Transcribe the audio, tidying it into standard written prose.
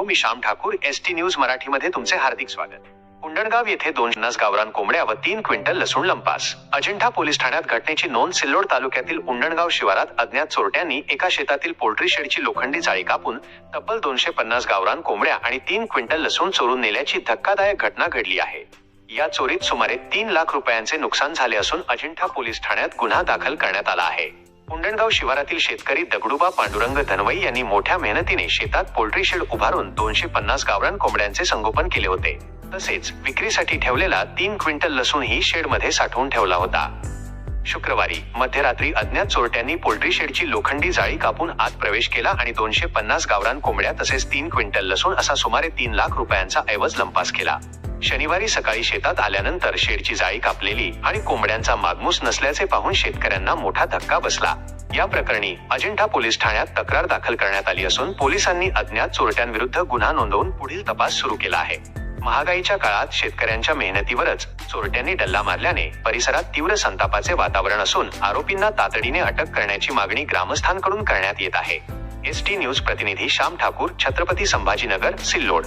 मी Shyam Thakur, ST news मराठीमध्ये तुमचे हार्दिक स्वागत। उंडणगाव येथे 250 गावरान कोंबड्या व 3 क्विंटल लसूण लंपास। अजिंठा पोलीस ठाण्यात घटनेची नोंद। सिल्लोड तालुक्यातील उंडणगाव शिवारात अज्ञात चोरट्यांनी एका शेतातील पोल्ट्री शेडची लोखंडी जाळी कापून तब्बल 250 गावरान कोंबड्या आणि 3 क्विंटल लसूण चोरून नेल्याची धक्कादायक घटना घडली आहे। या चोरीत सुमारे 3 लाख रुपयांचे नुकसान झाले असून अजिंठा पोलीस ठाण्यात गुन्हा दाखल करण्यात आला आहे। उंडणगाव शिवारातील शेतकरी दगडूबा पांडुरंग धनवई यांनी मोठ्या मेहनतीने शेतात पोल्ट्री शेड उभारून 250 गावरान कोंबड्यांचे संगोपन केले होते। तसेच विक्रीसाठी ठेवलेला 3 क्विंटल लसूण ही शेडमध्ये साठवून ठेवला होता। शुक्रवारी मध्यरात्री अज्ञात चोरट्यांनी पोल्ट्री शेडची लोखंडी जाळी कापून आत प्रवेश केला आणि 250 गावरान कोंबड्या तसेच 3 क्विंटल लसूण असा सुमारे 3 लाख रुपयांचा ऐवज लंपास केला। शनिवारी सकाळी शेतात आल्यानंतर शेडची जाळी कापलेली आणि कोंबड्यांचा मागमूस नसल्याचे पाहून शेतकऱ्यांना मोठा धक्का बसला। या प्रकरणी अजिंठा पोलीस ठाण्यात तक्रार दाखल करण्यात आली असून पोलिसांनी अज्ञात चोरट्यांविरुद्ध गुन्हा नोंदवून पुढील तपास सुरू केला आहे। महागाईच्या काळात शेतकऱ्यांच्या मेहनतीवरच चोरट्यांनी डल्ला मारल्याने परिसरात तीव्र संतापाचे वातावरण असून आरोपींना तातडीने अटक करण्याची मागणी ग्रामस्थांकडून करण्यात येत आहे। एसटी न्यूज प्रतिनिधी श्याम ठाकूर, छत्रपती संभाजीनगर, सिल्लोड।